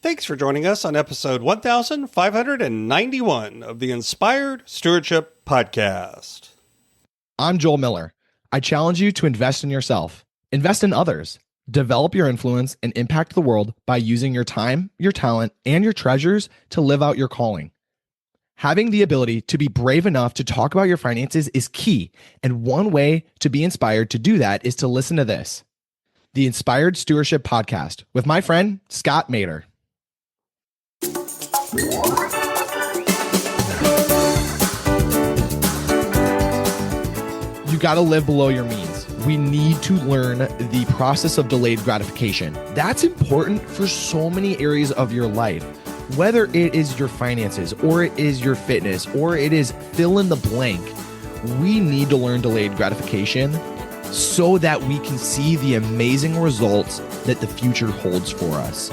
Thanks for joining us on episode 1591 of the Inspired Stewardship Podcast. I'm Joel Miller. I challenge you to invest in yourself, invest in others, develop your influence, and impact the world by using your time, your talent, and your treasures to live out your calling. Having the ability to be brave enough to talk about your finances is key, and one way to be inspired to do that is to listen to this, the Inspired Stewardship Podcast with my friend, Scott Mater. You got to live below your means. We need to learn the process of delayed gratification. That's important for so many areas of your life, whether it is your finances or it is your fitness or it is fill in the blank. We need to learn delayed gratification so that we can see the amazing results that the future holds for us.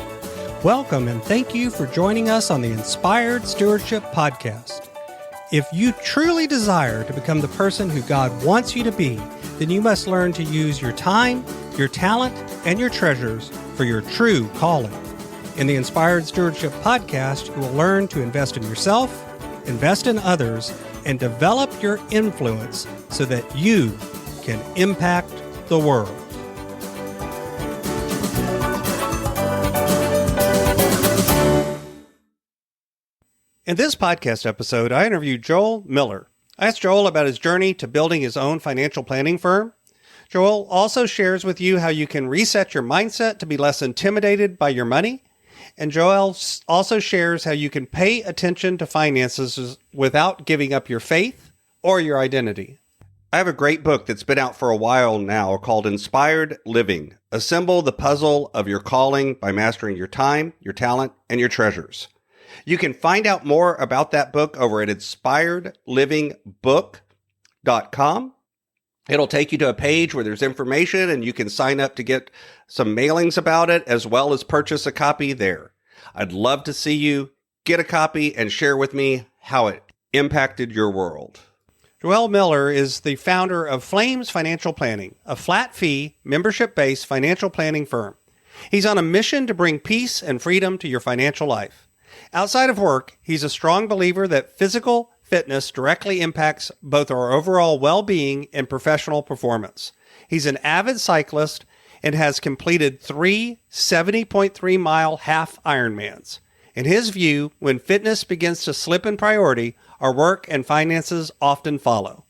Welcome and thank you for joining us on the Inspired Stewardship Podcast. If you truly desire to become the person who God wants you to be, then you must learn to use your time, your talent, and your treasures for your true calling. In the Inspired Stewardship Podcast, you will learn to invest in yourself, invest in others, and develop your influence so that you can impact the world. In this podcast episode, I interviewed Joel Miller. I asked Joel about his journey to building his own financial planning firm. Joel also shares with you how you can reset your mindset to be less intimidated by your money. And Joel also shares how you can pay attention to finances without giving up your faith or your identity. I have a great book that's been out for a while now called Inspired Living. Assemble the puzzle of your calling by mastering your time, your talent, and your treasures. You can find out more about that book over at inspiredlivingbook.com. It'll take you to a page where there's information and you can sign up to get some mailings about it as well as purchase a copy there. I'd love to see you get a copy and share with me how it impacted your world. Joel Miller is the founder of Flames Financial Planning, a flat-fee, membership-based financial planning firm. He's on a mission to bring peace and freedom to your financial life. Outside of work, he's a strong believer that physical fitness directly impacts both our overall well-being and professional performance. He's an avid cyclist and has completed 3 70.3-mile half Ironmans. In his view, when fitness begins to slip in priority, our work and finances often follow.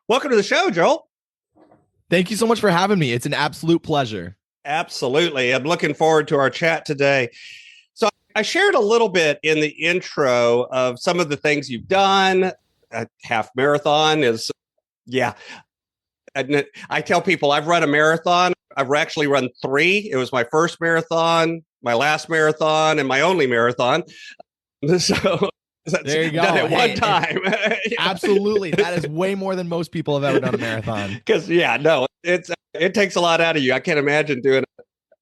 Welcome to the show, Joel. Thank you so much for having me. It's an absolute pleasure. Absolutely. I'm looking forward to our chat today. So I shared a little bit in the intro of some of the things you've done. A half marathon is, yeah. I tell people I've run a marathon. I've actually run 3. It was my first marathon, my last marathon, and my only marathon. So there you go. Done it one time. Absolutely. That is way more than most people have ever done a marathon. Because, it takes a lot out of you. I can't imagine doing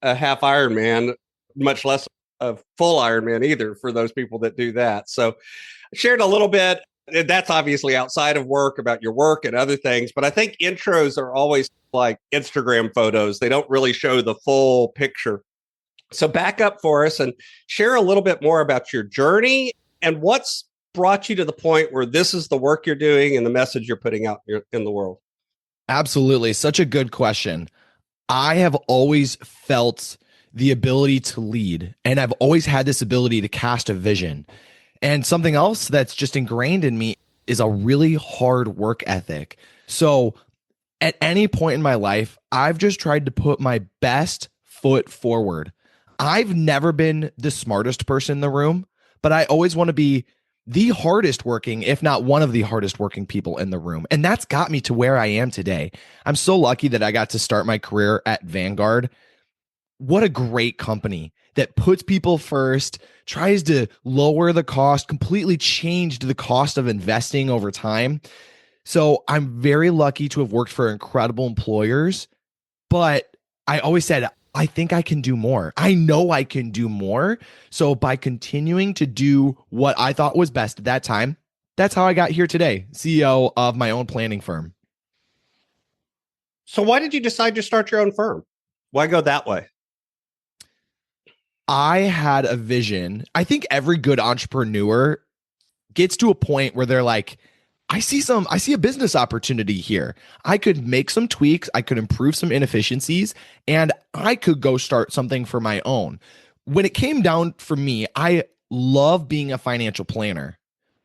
a half Ironman, much less a full Ironman either for those people that do that. So I shared a little bit. That's obviously outside of work about your work and other things. But I think intros are always like Instagram photos. They don't really show the full picture. So back up for us and share a little bit more about your journey and what's brought you to the point where this is the work you're doing and the message you're putting out in the world. Absolutely. Such a good question. I have always felt the ability to lead, and I've always had this ability to cast a vision. And something else that's just ingrained in me is a really hard work ethic. So at any point in my life, I've just tried to put my best foot forward. I've never been the smartest person in the room, but I always want to be the hardest working, if not one of the hardest working people in the room. And that's got me to where I am today. I'm so lucky that I got to start my career at Vanguard. What a great company that puts people first, tries to lower the cost, completely changed the cost of investing over time. So I'm very lucky to have worked for incredible employers, but I always said, I think I can do more. I know I can do more. So by continuing to do what I thought was best at that time, that's how I got here today, CEO of my own planning firm. So why did you decide to start your own firm? Why go that way? I had a vision. I think every good entrepreneur gets to a point where they're like, I see a business opportunity here. I could make some tweaks, I could improve some inefficiencies, and I could go start something for my own. When it came down for me, I love being a financial planner,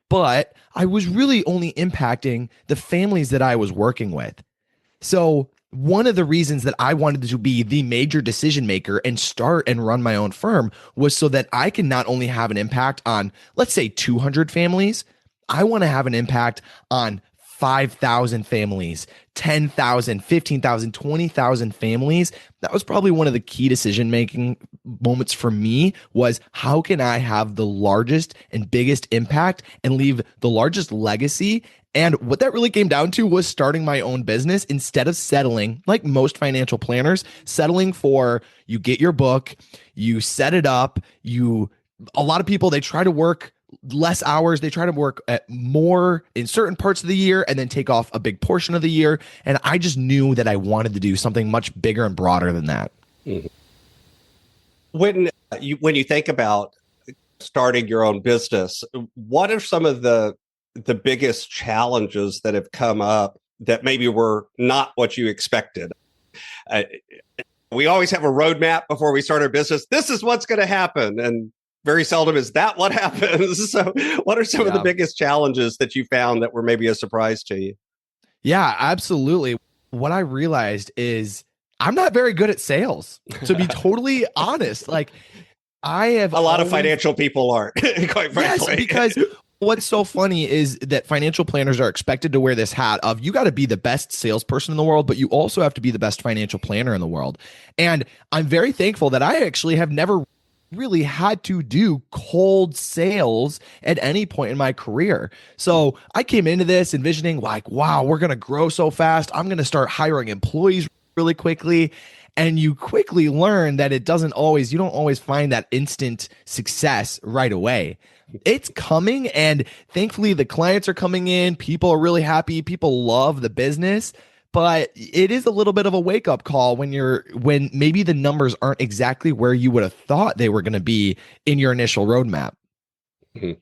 but I was really only impacting the families that I was working with. So one of the reasons that I wanted to be the major decision maker and start and run my own firm was so that I can not only have an impact on, let's say, 200 families, I want to have an impact on 5,000 families, 10,000, 15,000, 20,000 families. That was probably one of the key decision making moments for me, was how can I have the largest and biggest impact and leave the largest legacy. And what that really came down to was starting my own business instead of settling, like most financial planners, settling for, you get your book, you set it up, a lot of people, they try to work less hours. They try to work at more in certain parts of the year and then take off a big portion of the year. And I just knew that I wanted to do something much bigger and broader than that. Mm-hmm. When you think about starting your own business, what are some of the biggest challenges that have come up that maybe were not what you expected? We always have a roadmap before we start our business. This is what's going to happen. And very seldom is that what happens. So what are some of the biggest challenges that you found that were maybe a surprise to you? Yeah, absolutely. What I realized is I'm not very good at sales, to be totally honest. Like, I have a lot of financial people aren't, quite frankly. Yes, because what's so funny is that financial planners are expected to wear this hat of, you got to be the best salesperson in the world, but you also have to be the best financial planner in the world. And I'm very thankful that I actually have never really had to do cold sales at any point in my career. So I came into this envisioning like, wow, we're going to grow so fast. I'm going to start hiring employees really quickly. And you quickly learn that you don't always find that instant success right away. It's coming, and thankfully the clients are coming in. People are really happy. People love the business. But it is a little bit of a wake-up call when maybe the numbers aren't exactly where you would have thought they were going to be in your initial roadmap. Mm-hmm.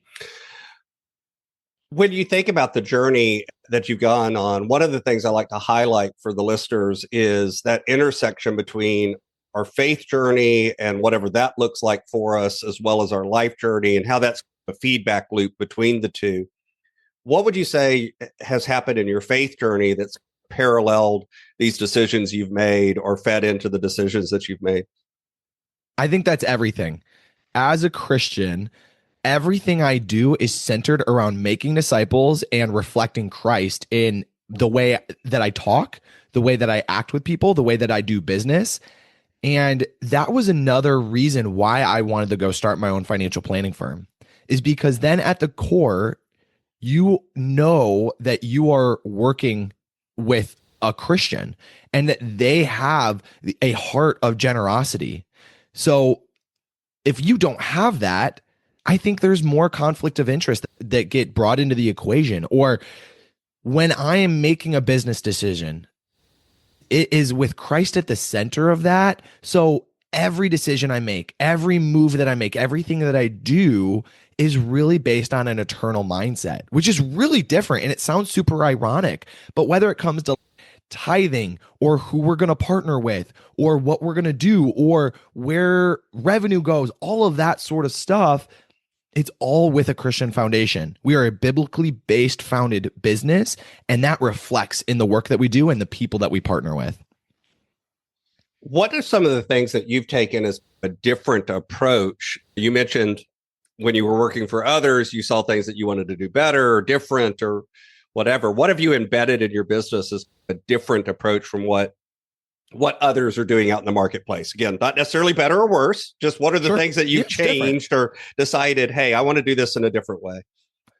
When you think about the journey that you've gone on, one of the things I like to highlight for the listeners is that intersection between our faith journey and whatever that looks like for us, as well as our life journey, and how that's a feedback loop between the two. What would you say has happened in your faith journey that's paralleled these decisions you've made or fed into the decisions that you've made? I think that's everything. As a Christian, everything I do is centered around making disciples and reflecting Christ in the way that I talk, the way that I act with people, the way that I do business. And that was another reason why I wanted to go start my own financial planning firm, is because then at the core, you know that you are working with a Christian and that they have a heart of generosity. So if you don't have that, I think there's more conflict of interest that get brought into the equation. Or when I am making a business decision, it is with Christ at the center of that. So every decision I make, every move that I make, everything that I do is really based on an eternal mindset, which is really different. And it sounds super ironic, but whether it comes to tithing or who we're going to partner with or what we're going to do or where revenue goes, all of that sort of stuff, it's all with a Christian foundation. We are a biblically based founded business, and that reflects in the work that we do and the people that we partner with. What are some of the things that you've taken as a different approach? You mentioned when you were working for others, you saw things that you wanted to do better or different or whatever. What have you embedded in your business as a different approach from what others are doing out in the marketplace? Again, not necessarily better or worse, just what are the things that you've changed or decided, hey, I want to do this in a different way?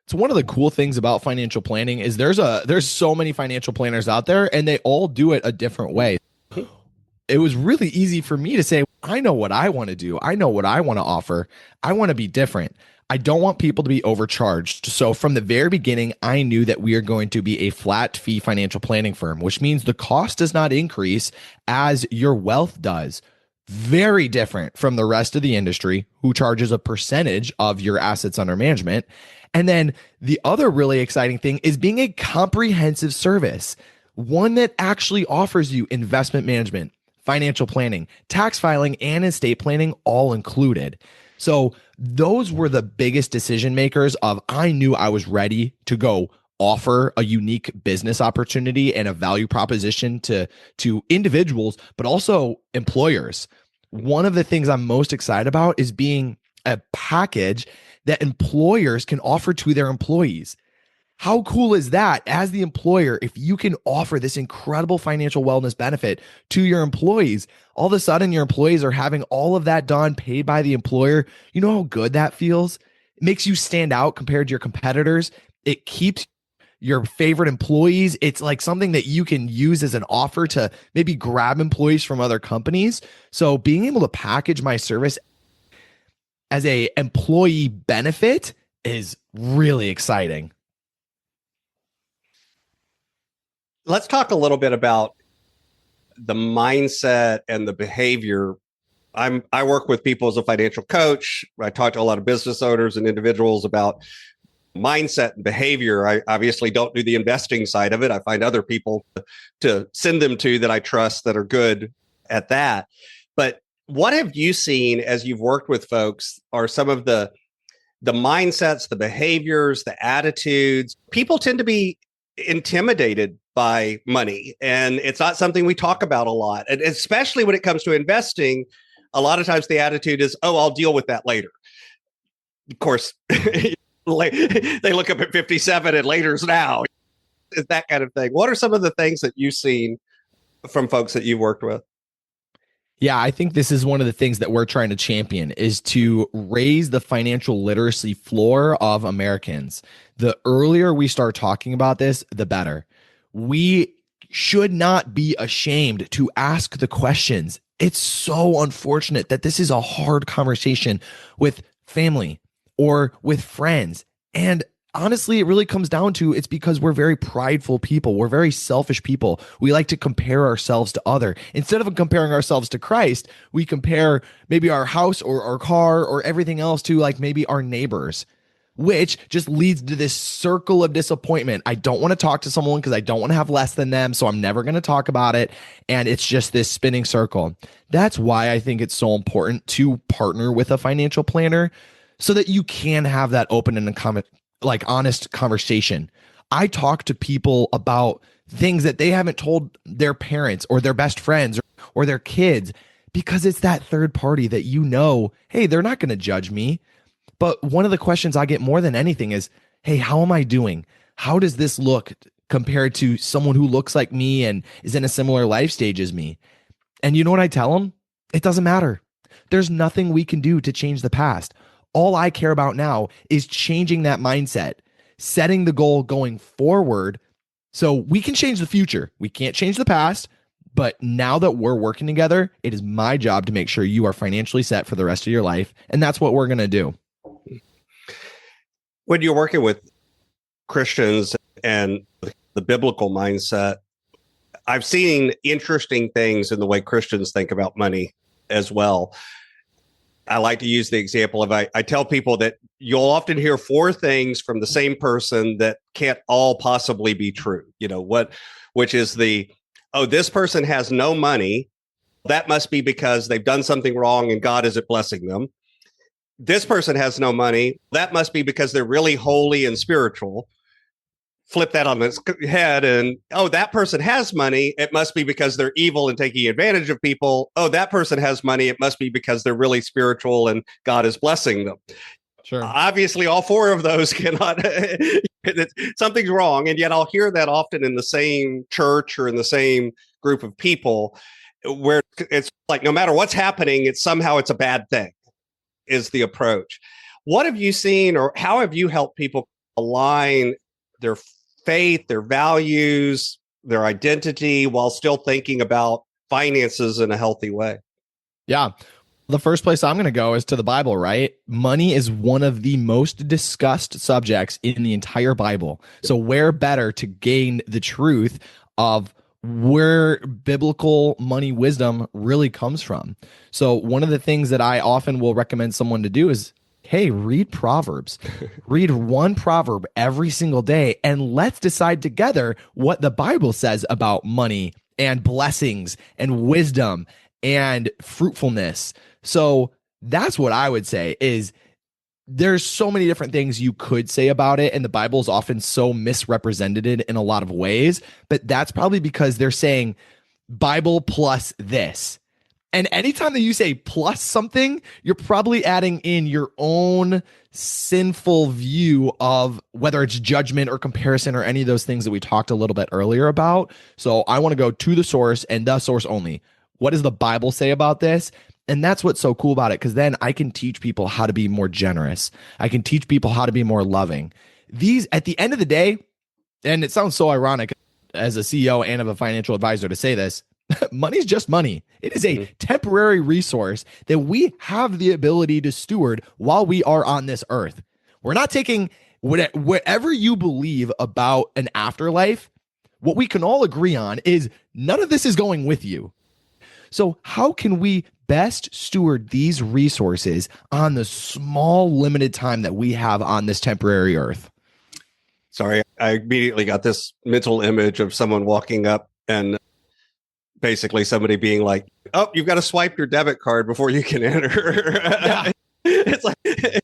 So one of the cool things about financial planning is there's so many financial planners out there and they all do it a different way. It was really easy for me to say, I know what I want to do. I know what I want to offer. I want to be different. I don't want people to be overcharged. So from the very beginning, I knew that we are going to be a flat fee financial planning firm, which means the cost does not increase as your wealth does. Very different from the rest of the industry, who charges a percentage of your assets under management. And then the other really exciting thing is being a comprehensive service, one that actually offers you investment management, financial planning, tax filing, and estate planning all included. So those were the biggest decision makers of I knew I was ready to go offer a unique business opportunity and a value proposition to individuals, but also employers. One of the things I'm most excited about is being a package that employers can offer to their employees. How cool is that as the employer? If you can offer this incredible financial wellness benefit to your employees, all of a sudden your employees are having all of that done, paid by the employer. You know how good that feels? It makes you stand out compared to your competitors. It keeps your favorite employees. It's like something that you can use as an offer to maybe grab employees from other companies. So being able to package my service as a employee benefit is really exciting. Let's talk a little bit about the mindset and the behavior. I work with people as a financial coach. I talk to a lot of business owners and individuals about mindset and behavior. I obviously don't do the investing side of it. I find other people to send them to that I trust that are good at that. But what have you seen as you've worked with folks are some of the mindsets, the behaviors, the attitudes? People tend to be intimidated by money, and it's not something we talk about a lot. And especially when it comes to investing, a lot of times the attitude is, oh, I'll deal with that later. Of course, they look up at 57 and later's now. It's that kind of thing. What are some of the things that you've seen from folks that you've worked with? Yeah, I think this is one of the things that we're trying to champion is to raise the financial literacy floor of Americans. The earlier we start talking about this, the better. We should not be ashamed to ask the questions. It's so unfortunate that this is a hard conversation with family or with friends. And honestly, it really comes down to it's because we're very prideful people. We're very selfish people. We like to compare ourselves to other. Instead of comparing ourselves to Christ, we compare maybe our house or our car or everything else to like maybe our neighbors, which just leads to this circle of disappointment. I don't want to talk to someone because I don't want to have less than them, so I'm never going to talk about it. And it's just this spinning circle. That's why I think it's so important to partner with a financial planner so that you can have that open and honest conversation. I talk to people about things that they haven't told their parents or their best friends or their kids because it's that third party that hey, they're not going to judge me. But one of the questions I get more than anything is, hey, how am I doing? How does this look compared to someone who looks like me and is in a similar life stage as me? And you know what I tell them? It doesn't matter. There's nothing we can do to change the past. All I care about now is changing that mindset, setting the goal going forward so we can change the future. We can't change the past, but now that we're working together, it is my job to make sure you are financially set for the rest of your life. And that's what we're going to do. When you're working with Christians and the biblical mindset, I've seen interesting things in the way Christians think about money as well. I like to use the example of I tell people that you'll often hear four things from the same person that can't all possibly be true. Which is this person has no money. That must be because they've done something wrong and God isn't blessing them. This person has no money. That must be because they're really holy and spiritual. Flip that on its head and, that person has money. It must be because they're evil and taking advantage of people. That person has money. It must be because they're really spiritual and God is blessing them. Sure. Obviously, all four of those cannot, something's wrong. And yet I'll hear that often in the same church or in the same group of people where it's like, no matter what's happening, it's a bad thing is the approach. What have you seen or how have you helped people align their faith, their values, their identity while still thinking about finances in a healthy way? Yeah. The first place I'm going to go is to the Bible, right? Money is one of the most discussed subjects in the entire Bible. So, where better to gain the truth of where biblical money wisdom really comes from? So, one of the things that I often will recommend someone to do is, hey, read Proverbs. Read one proverb every single day, and let's decide together what the Bible says about money and blessings and wisdom and fruitfulness. So that's what I would say is there's so many different things you could say about it. And the Bible is often so misrepresented in a lot of ways, but that's probably because they're saying Bible plus this. And anytime that you say plus something, you're probably adding in your own sinful view of whether it's judgment or comparison or any of those things that we talked a little bit earlier about. So I want to go to the source and the source only. What does the Bible say about this? And that's what's so cool about it, because then I can teach people how to be more generous. I can teach people how to be more loving. These, at the end of the day, and it sounds so ironic as a CEO and of a financial advisor to say this, money's just money. It is a temporary resource that we have the ability to steward while we are on this earth. We're not taking whatever you believe about an afterlife. What we can all agree on is none of this is going with you. So how can we best steward these resources on the small limited time that we have on this temporary earth? Sorry, I immediately got this mental image of someone walking up and basically somebody being like, oh, you've got to swipe your debit card before you can enter. Yeah. It's like,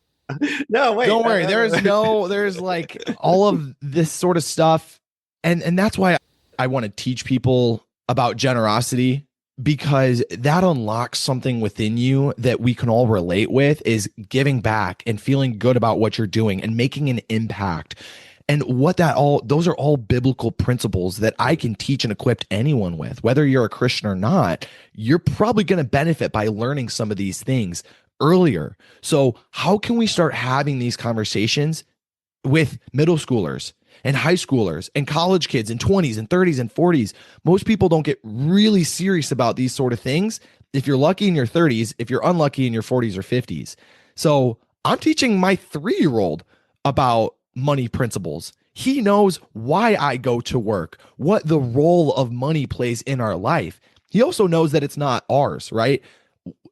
no, wait. Don't worry. There's like all of this sort of stuff. And that's why I want to teach people about generosity, because that unlocks something within you that we can all relate with, is giving back and feeling good about what you're doing and making an impact. And those are all biblical principles that I can teach and equip anyone with. Whether you're a Christian or not, you're probably going to benefit by learning some of these things earlier. So how can we start having these conversations with middle schoolers and high schoolers and college kids in 20s and 30s and 40s? Most people don't get really serious about these sort of things. If you're lucky in your 30s, if you're unlucky in your 40s or 50s. So I'm teaching my 3-year-old about money principles. He knows why I go to work, what the role of money plays in our life. He also knows that it's not ours, right?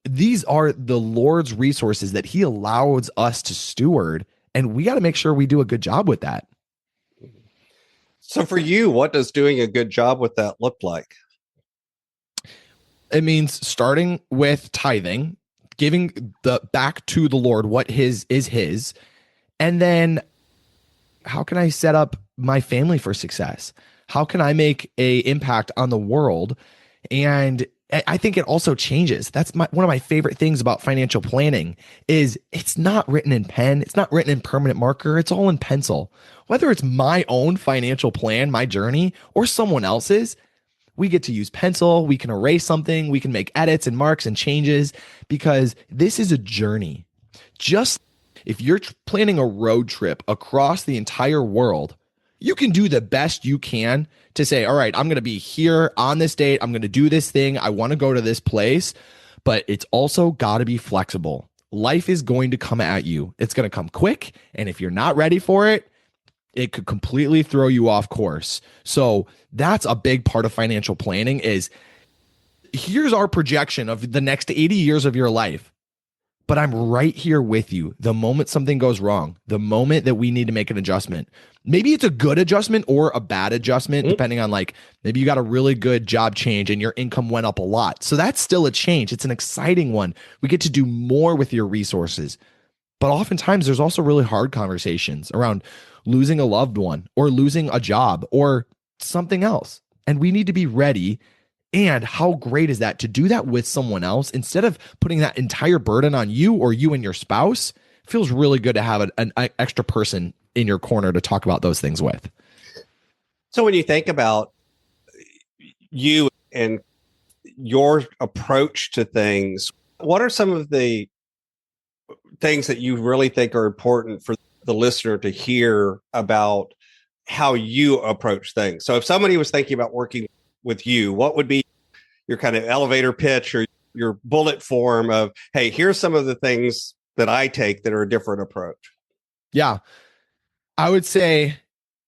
These are the Lord's resources that he allows us to steward, and we got to make sure we do a good job with that. So for you, what does doing a good job with that look like? It means starting with tithing, giving back to the Lord what is his, and then how can I set up my family for success? How can I make a impact on the world? And I think it also changes. That's one of my favorite things about financial planning is it's not written in pen. It's not written in permanent marker. It's all in pencil. Whether it's my own financial plan, my journey, or someone else's, we get to use pencil. We can erase something. We can make edits and marks and changes, because this is a journey. Just if you're planning a road trip across the entire world, you can do the best you can to say, all right, I'm going to be here on this date. I'm going to do this thing. I want to go to this place, but it's also got to be flexible. Life is going to come at you. It's going to come quick. And if you're not ready for it, it could completely throw you off course. So that's a big part of financial planning is here's our projection of the next 80 years of your life. But I'm right here with you the moment something goes wrong, the moment that we need to make an adjustment. Maybe it's a good adjustment or a bad adjustment, depending on maybe you got a really good job change and your income went up a lot. So that's still a change. It's an exciting one. We get to do more with your resources. But oftentimes there's also really hard conversations around losing a loved one or losing a job or something else. And we need to be ready. And how great is that to do that with someone else instead of putting that entire burden on you or you and your spouse? It feels really good to have an extra person in your corner to talk about those things with. So when you think about you and your approach to things, what are some of the things that you really think are important for the listener to hear about how you approach things? So if somebody was thinking about working with you, what would be your kind of elevator pitch or your bullet form of, hey, here's some of the things that I take that are a different approach. Yeah. I would say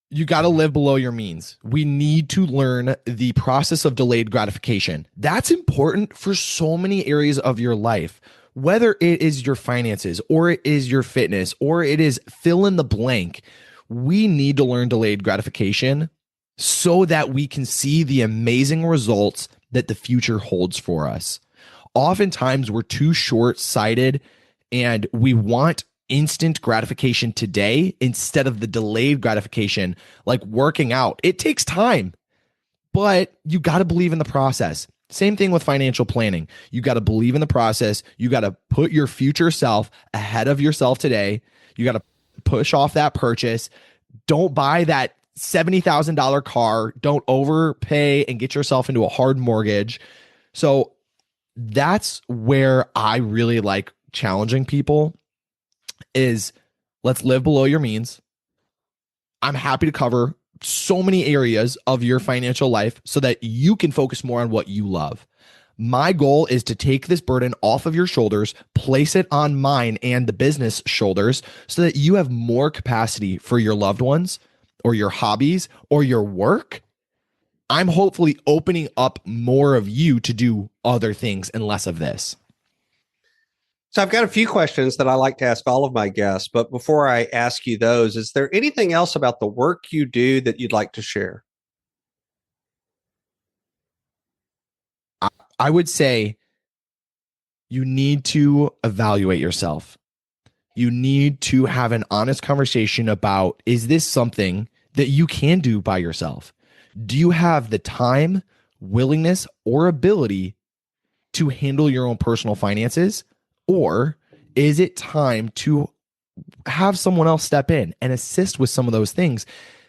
you got to live below your means. We need to learn the process of delayed gratification. That's important for so many areas of your life, whether it is your finances or it is your fitness or it is fill in the blank. We need to learn delayed gratification so that we can see the amazing results that the future holds for us. Oftentimes, we're too short sighted and we want instant gratification today instead of the delayed gratification, like working out. It takes time, but you got to believe in the process. Same thing with financial planning. You got to believe in the process. You got to put your future self ahead of yourself today. You got to push off that purchase. Don't buy that $70,000 car. Don't overpay and get yourself into a hard mortgage. So that's where I really like challenging people is let's live below your means. I'm happy to cover so many areas of your financial life so that you can focus more on what you love. My goal is to take this burden off of your shoulders, place it on mine and the business shoulders so that you have more capacity for your loved ones or your hobbies or your work. I'm hopefully opening up more of you to do other things and less of this. So I've got a few questions that I like to ask all of my guests, but before I ask you those, is there anything else about the work you do that you'd like to share? I would say you need to evaluate yourself. You need to have an honest conversation about, is this something that you can do by yourself? Do you have the time, willingness, or ability to handle your own personal finances? Or is it time to have someone else step in and assist with some of those things?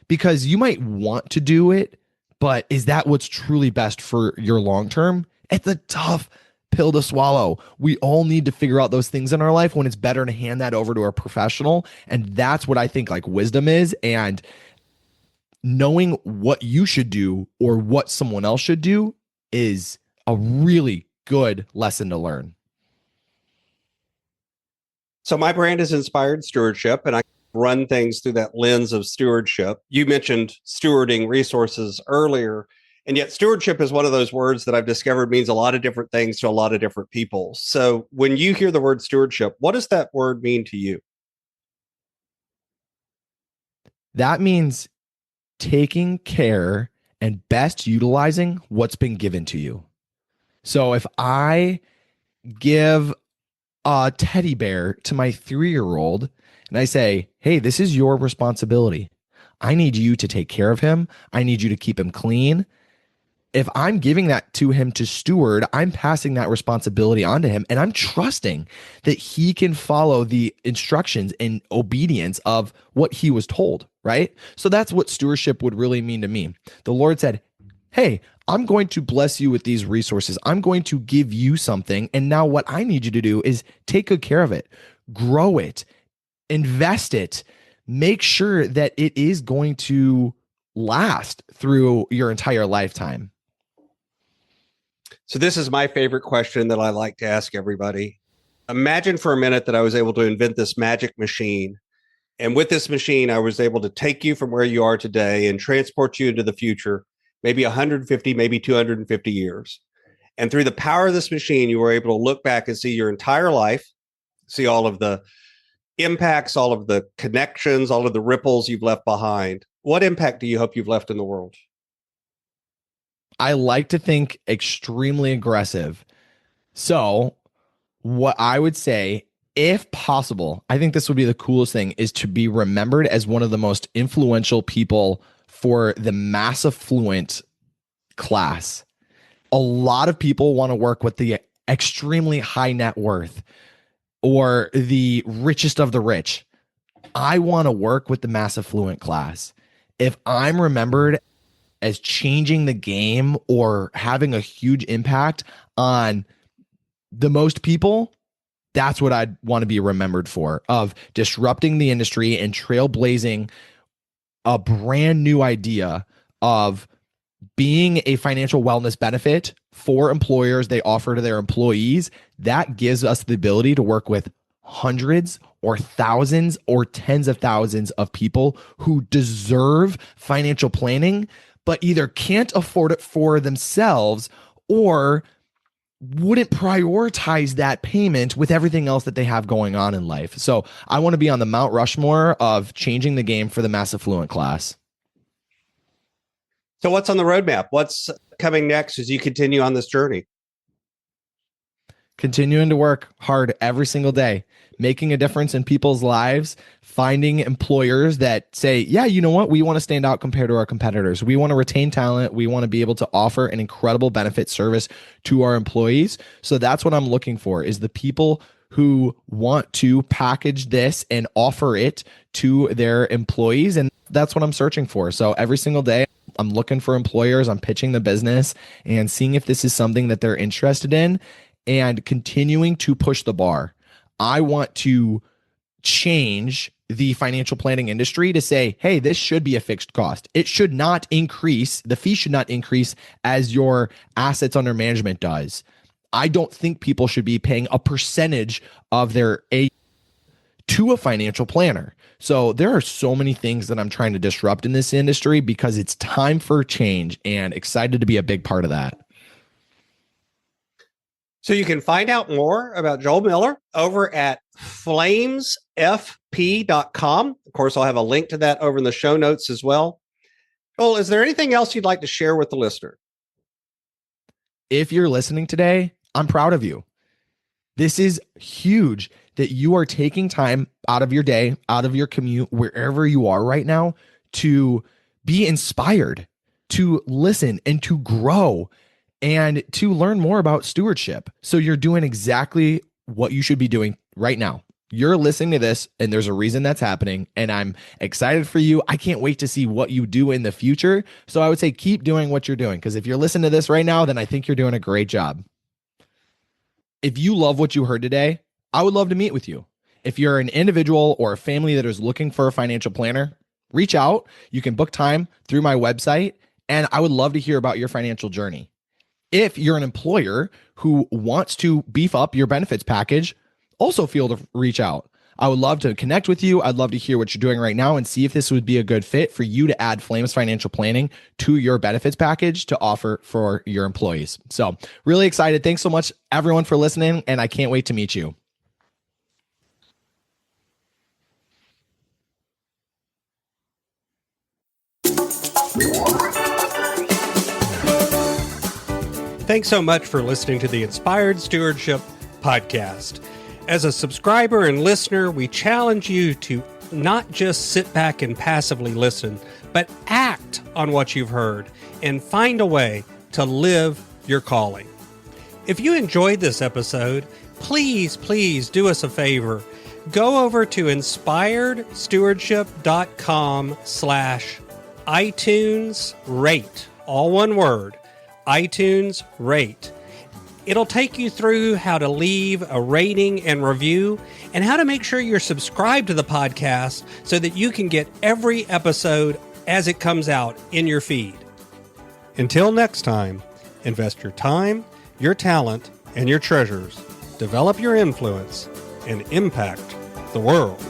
Because you might want to do it, but is that what's truly best for your long term? It's a tough pill to swallow. We all need to figure out those things in our life when it's better to hand that over to a professional. And that's what I think like wisdom is. And knowing what you should do or what someone else should do is a really good lesson to learn. So my brand is Inspired Stewardship, and I run things through that lens of stewardship. You mentioned stewarding resources earlier, and yet stewardship is one of those words that I've discovered means a lot of different things to a lot of different people. So when you hear the word stewardship, what does that word mean to you? That means taking care and best utilizing what's been given to you. So if I give a teddy bear to my 3-year-old and I say, hey, this is your responsibility. I need you to take care of him. I need you to keep him clean. If I'm giving that to him to steward, I'm passing that responsibility onto him and I'm trusting that he can follow the instructions in obedience of what he was told, right? So that's what stewardship would really mean to me. The Lord said, hey, I'm going to bless you with these resources. I'm going to give you something. And now what I need you to do is take good care of it, grow it, invest it, make sure that it is going to last through your entire lifetime. So this is my favorite question that I like to ask everybody. Imagine for a minute that I was able to invent this magic machine. And with this machine, I was able to take you from where you are today and transport you into the future, maybe 150, maybe 250 years. And through the power of this machine, you were able to look back and see your entire life, see all of the impacts, all of the connections, all of the ripples you've left behind. What impact do you hope you've left in the world? I like to think extremely aggressive. So, what I would say, if possible, I think this would be the coolest thing is to be remembered as one of the most influential people for the mass affluent class. A lot of people want to work with the extremely high net worth or the richest of the rich. I want to work with the mass affluent class. If I'm remembered as changing the game or having a huge impact on the most people, that's what I'd want to be remembered for, of disrupting the industry and trailblazing a brand new idea of being a financial wellness benefit for employers they offer to their employees, that gives us the ability to work with hundreds or thousands or tens of thousands of people who deserve financial planning, but either can't afford it for themselves or wouldn't prioritize that payment with everything else that they have going on in life. So I want to be on the Mount Rushmore of changing the game for the mass affluent class. So what's on the roadmap? What's coming next as you continue on this journey? Continuing to work hard every single day, making a difference in people's lives, finding employers that say, yeah, you know what? We want to stand out compared to our competitors. We want to retain talent. We want to be able to offer an incredible benefit service to our employees. So that's what I'm looking for, is the people who want to package this and offer it to their employees. And that's what I'm searching for. So every single day, I'm looking for employers. I'm pitching the business and seeing if this is something that they're interested in and continuing to push the bar. I want to change the financial planning industry to say, hey, this should be a fixed cost. It should not increase. The fee should not increase as your assets under management does. I don't think people should be paying a percentage of their A to a financial planner. So there are so many things that I'm trying to disrupt in this industry because it's time for change, and excited to be a big part of that. So you can find out more about Joel Miller over at flamesfp.com. Of course, I'll have a link to that over in the show notes as well. Joel, is there anything else you'd like to share with the listener? If you're listening today, I'm proud of you. This is huge that you are taking time out of your day, out of your commute, wherever you are right now, to be inspired, to listen and to grow and to learn more about stewardship. So you're doing exactly what you should be doing right now. You're listening to this and there's a reason that's happening, and I'm excited for you. I can't wait to see what you do in the future. So I would say keep doing what you're doing, because if you're listening to this right now, then I think you're doing a great job. If you love what you heard today, I would love to meet with you. If you're an individual or a family that is looking for a financial planner, reach out. You can book time through my website, and I would love to hear about your financial journey. If you're an employer who wants to beef up your benefits package, also feel to reach out. I would love to connect with you. I'd love to hear what you're doing right now and see if this would be a good fit for you to add Flames Financial Planning to your benefits package to offer for your employees. So really excited. Thanks so much, everyone, for listening, and I can't wait to meet you. Thanks so much for listening to the Inspired Stewardship Podcast. As a subscriber and listener, we challenge you to not just sit back and passively listen, but act on what you've heard and find a way to live your calling. If you enjoyed this episode, please do us a favor. Go over to inspiredstewardship.com/iTunes rate, all one word, iTunes rate. It'll take you through how to leave a rating and review and how to make sure you're subscribed to the podcast so that you can get every episode as it comes out in your feed. Until next time, invest your time, your talent, and your treasures. Develop your influence and impact the world.